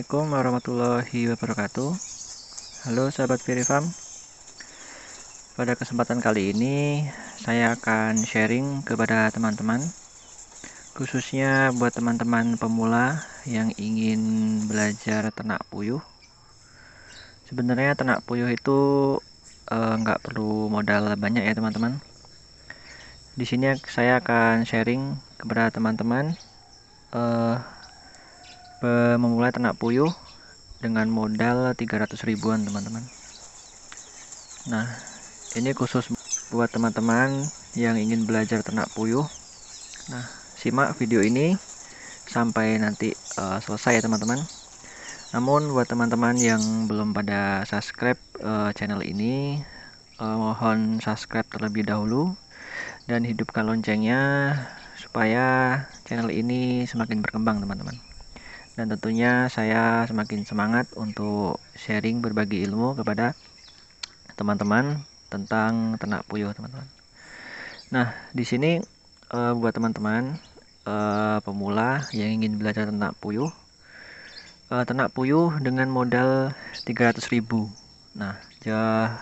Assalamualaikum warahmatullahi wabarakatuh. Halo sahabat Verifam. Pada kesempatan kali ini saya akan sharing kepada teman-teman, khususnya buat teman-teman pemula yang ingin belajar ternak puyuh. Sebenarnya ternak puyuh itu nggak perlu modal banyak ya teman-teman. Di sini saya akan sharing kepada teman-teman memulai ternak puyuh dengan modal 300 ribuan teman-teman. Nah, ini khusus buat teman-teman yang ingin belajar ternak puyuh. Nah, simak video ini sampai nanti selesai ya teman-teman. Namun buat teman-teman yang belum pada subscribe channel ini, mohon subscribe terlebih dahulu dan hidupkan loncengnya supaya channel ini semakin berkembang teman-teman. Dan tentunya saya semakin semangat untuk sharing berbagi ilmu kepada teman-teman tentang ternak puyuh teman-teman. Nah, di sini buat teman-teman pemula yang ingin belajar ternak puyuh dengan modal 300 ribu. Nah,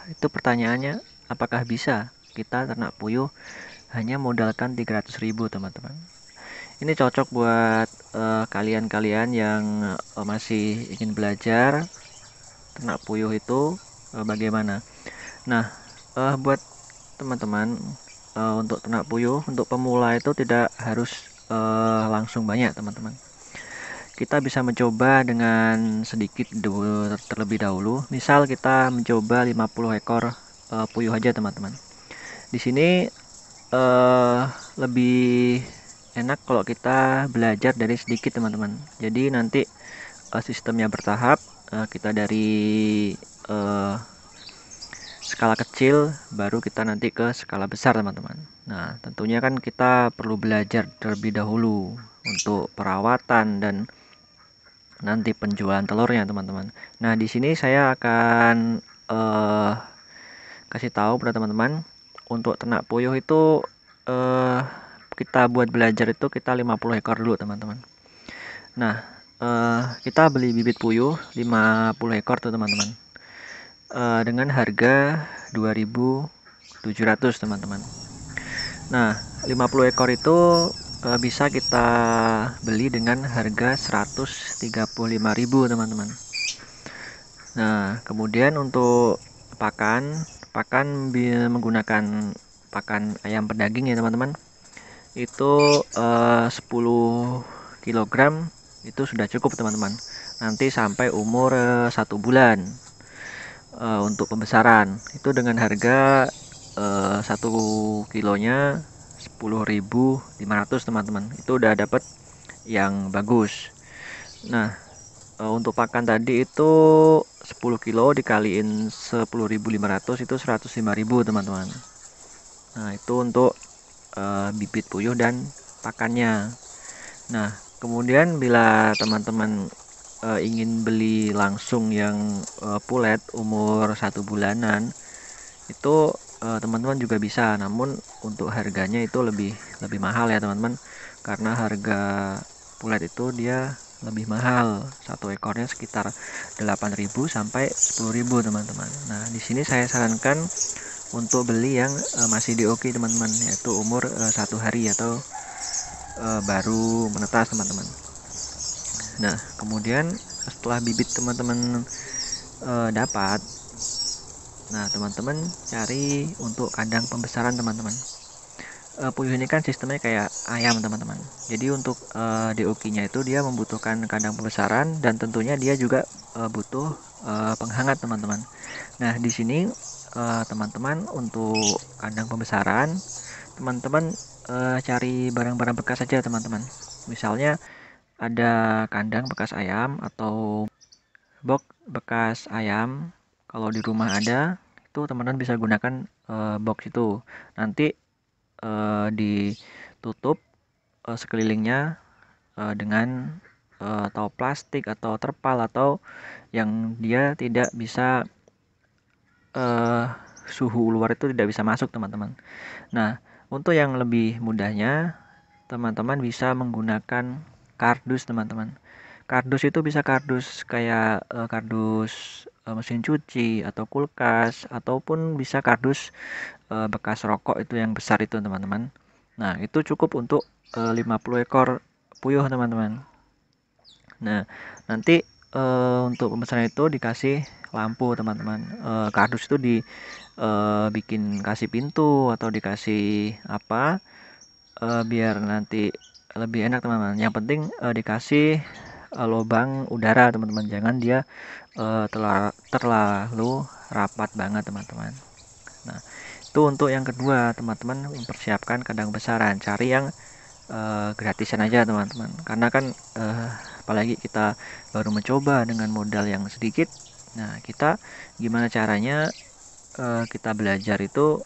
itu pertanyaannya, apakah bisa kita ternak puyuh hanya modalkan 300 ribu teman-teman? Ini cocok buat kalian-kalian yang masih ingin belajar ternak puyuh itu bagaimana. Nah, buat teman-teman untuk ternak puyuh untuk pemula itu tidak harus langsung banyak teman-teman. Kita bisa mencoba dengan sedikit terlebih dahulu. Misal kita mencoba 50 ekor puyuh aja teman-teman. Di sini lebih enak kalau kita belajar dari sedikit teman-teman. Jadi nanti sistemnya bertahap. Kita dari skala kecil baru kita nanti ke skala besar teman-teman. Nah, tentunya kan kita perlu belajar terlebih dahulu untuk perawatan dan nanti penjualan telurnya teman-teman. Nah, di sini saya akan kasih tahu pada teman-teman untuk ternak puyuh itu kita buat belajar itu kita 50 ekor dulu teman-teman. Nah, kita beli bibit puyuh 50 ekor tuh teman-teman. Dengan harga 2.700 teman-teman. Nah, 50 ekor itu bisa kita beli dengan harga 135.000 teman-teman. Nah, kemudian untuk pakan menggunakan pakan ayam pedaging ya teman-teman. Itu 10 kg itu sudah cukup teman-teman. Nanti sampai umur 1 bulan. Untuk pembesaran itu dengan harga 1 kilonya 10.500 teman-teman. Itu udah dapat yang bagus. Nah, untuk pakan tadi itu 10 kilo dikaliin 10.500 itu 105.000 teman-teman. Nah, itu untuk bibit puyuh dan pakannya. Nah, kemudian bila teman-teman ingin beli langsung yang pulet umur 1 bulanan, itu teman-teman juga bisa, namun untuk harganya itu lebih mahal ya teman-teman, karena harga pulet itu dia lebih mahal, satu ekornya sekitar 8.000 sampai 10.000 teman-teman. Nah, di sini saya sarankan untuk beli yang masih dioki teman-teman, yaitu umur 1 hari atau baru menetas teman-teman. Nah, kemudian setelah bibit teman-teman dapat, nah teman-teman cari untuk kandang pembesaran teman-teman. Puyuh ini kan sistemnya kayak ayam teman-teman. Jadi untuk DOQ-nya itu dia membutuhkan kandang pembesaran dan tentunya dia juga butuh penghangat teman-teman. Nah, di sini teman-teman untuk kandang pembesaran, teman-teman cari barang-barang bekas saja teman-teman. Misalnya ada kandang bekas ayam atau box bekas ayam. Kalau di rumah ada, itu teman-teman bisa gunakan box itu. Nanti ditutup sekelilingnya dengan atau plastik atau terpal atau yang dia tidak bisa suhu luar itu tidak bisa masuk teman-teman. Nah, untuk yang lebih mudahnya teman-teman bisa menggunakan kardus teman-teman. Kardus itu bisa kardus kayak kardus mesin cuci atau kulkas, ataupun bisa kardus bekas rokok itu yang besar itu teman-teman. Nah itu cukup untuk 50 ekor puyuh teman-teman. Nah nanti untuk pemesanan itu dikasih lampu teman-teman. Kardus itu bikin kasih pintu atau dikasih apa, biar nanti lebih enak teman-teman. Yang penting dikasih lubang udara teman-teman, jangan dia terlalu rapat banget teman-teman. Nah itu untuk yang kedua, teman-teman mempersiapkan kandang besaran, cari yang gratisan aja teman-teman, karena kan apalagi kita baru mencoba dengan modal yang sedikit. Nah kita gimana caranya kita belajar itu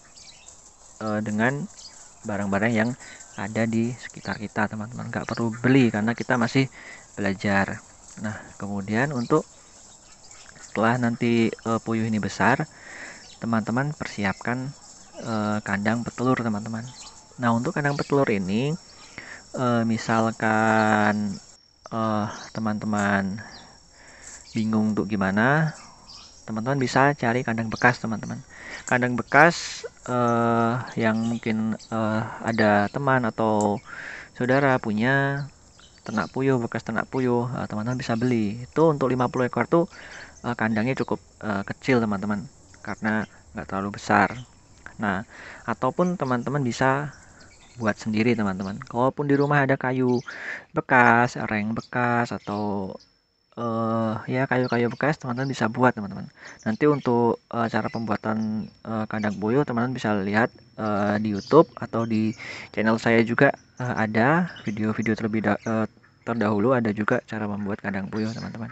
dengan barang-barang yang ada di sekitar kita teman-teman, nggak perlu beli karena kita masih belajar. Nah kemudian untuk setelah nanti puyuh ini besar, teman-teman persiapkan kandang petelur teman-teman. Nah untuk kandang petelur ini misalkan teman-teman bingung untuk gimana, teman-teman bisa cari kandang bekas teman-teman. Kandang bekas yang mungkin ada teman atau saudara punya ternak puyuh, bekas ternak puyuh, teman-teman bisa beli. Itu untuk 50 ekor tuh kandangnya cukup kecil teman-teman, karena nggak terlalu besar. Nah ataupun teman-teman bisa buat sendiri teman-teman. Kalaupun di rumah ada kayu bekas, reng bekas, atau ya kayu-kayu bekas, teman-teman bisa buat teman-teman. Nanti untuk cara pembuatan kandang puyuh teman-teman bisa lihat di YouTube atau di channel saya juga ada video-video terdahulu, ada juga cara membuat kandang puyuh teman-teman.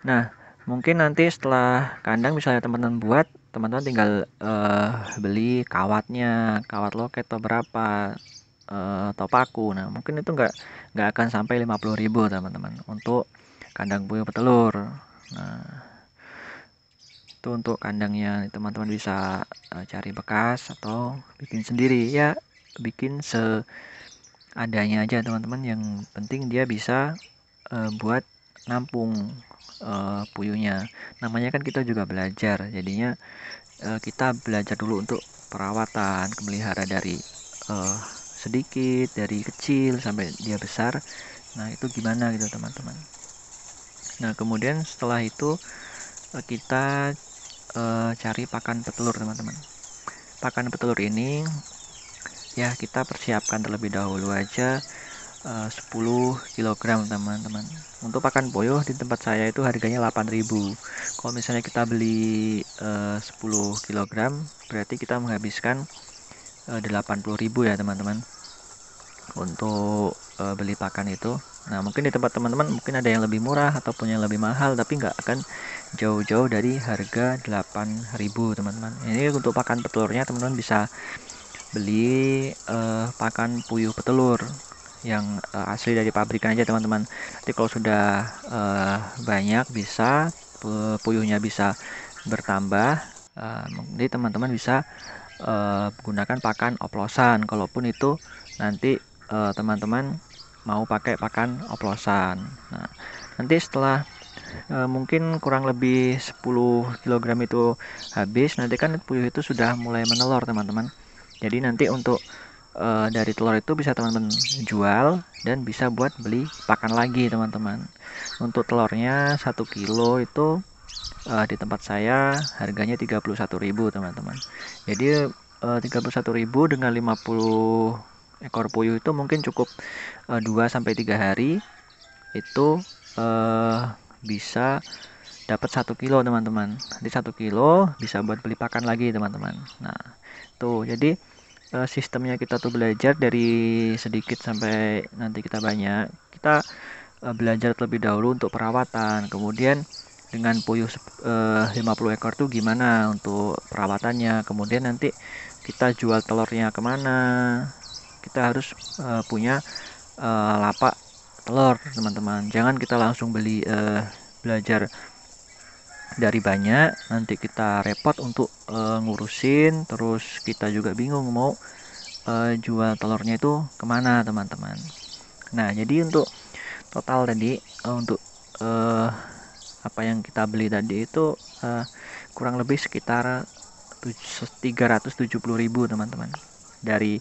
Nah mungkin nanti setelah kandang misalnya teman-teman buat, teman-teman tinggal beli kawatnya, kawat loket atau berapa, atau paku. Nah mungkin itu nggak akan sampai 50.000 teman-teman untuk kandang puyuh petelur. Nah itu untuk kandangnya, teman-teman bisa cari bekas atau bikin sendiri ya, bikin seadanya aja teman-teman. Yang penting dia bisa buat nampung puyuhnya. Namanya kan kita juga belajar, jadinya kita belajar dulu untuk perawatan, memelihara dari sedikit, dari kecil sampai dia besar. Nah itu gimana gitu teman-teman. Nah kemudian setelah itu kita cari pakan petelur teman-teman. Pakan petelur ini ya kita persiapkan terlebih dahulu aja 10 kg teman-teman. Untuk pakan puyuh di tempat saya itu harganya 8.000. Kalau misalnya kita beli 10 kg, berarti kita menghabiskan 80.000 ya teman-teman untuk beli pakan itu. Nah mungkin di tempat teman-teman mungkin ada yang lebih murah ataupun yang lebih mahal, tapi nggak akan jauh-jauh dari harga 8.000 teman-teman. Ini untuk pakan petelurnya teman-teman bisa beli pakan puyuh petelur yang asli dari pabrikan aja teman-teman. Nanti kalau sudah banyak, bisa puyuhnya bisa bertambah, jadi teman-teman bisa gunakan pakan oplosan. Kalaupun itu nanti teman-teman mau pakai pakan oplosan. Nah nanti setelah mungkin kurang lebih 10 kg itu habis, nanti kan puyuh itu sudah mulai menelur teman-teman. Jadi nanti untuk dari telur itu bisa teman-teman jual dan bisa buat beli pakan lagi teman-teman. Untuk telurnya 1 kilo itu di tempat saya harganya 31.000 teman-teman. Jadi 31.000 dengan 50 ekor puyuh itu mungkin cukup 2-3 hari itu bisa dapat 1 kilo teman-teman. Nanti 1 kilo bisa buat beli pakan lagi teman-teman. Nah tuh jadi sistemnya kita tuh belajar dari sedikit sampai nanti kita banyak. Kita belajar terlebih dahulu untuk perawatan, kemudian dengan puyuh 50 ekor tuh gimana untuk perawatannya, kemudian nanti kita jual telurnya kemana. Kita harus punya lapak telur teman-teman. Jangan kita langsung belajar dari banyak, nanti kita repot untuk ngurusin, terus kita juga bingung mau jual telurnya itu kemana teman-teman. Nah jadi untuk total tadi untuk apa yang kita beli tadi itu kurang lebih sekitar 370.000 teman-teman. Dari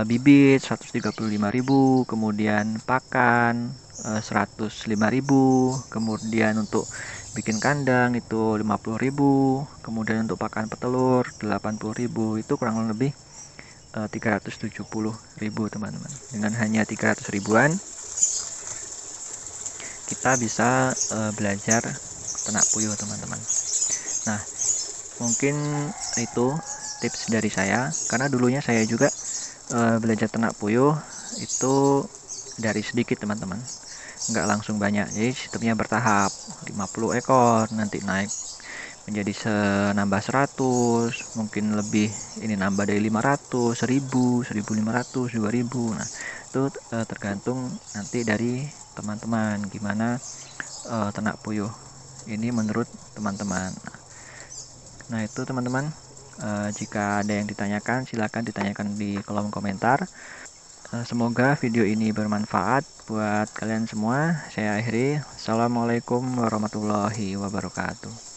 bibit 135.000, kemudian pakan 105.000, kemudian untuk bikin kandang itu 50.000, kemudian untuk pakan petelur 80.000. Itu kurang lebih 370.000 teman-teman. Dengan hanya 300 ribuan kita bisa belajar ternak puyuh teman-teman. Nah, mungkin itu tips dari saya, karena dulunya saya juga belajar ternak puyuh itu dari sedikit teman-teman, nggak langsung banyak, jadi sistemnya bertahap. 50 ekor nanti naik menjadi nambah 100, mungkin lebih ini nambah dari 500, 1000, 1500, 2000. Nah, itu tergantung nanti dari teman-teman gimana ternak puyuh ini menurut teman-teman. Nah, itu teman-teman, jika ada yang ditanyakan silakan ditanyakan di kolom komentar. Semoga video ini bermanfaat buat kalian semua. Saya akhiri. Assalamualaikum warahmatullahi wabarakatuh.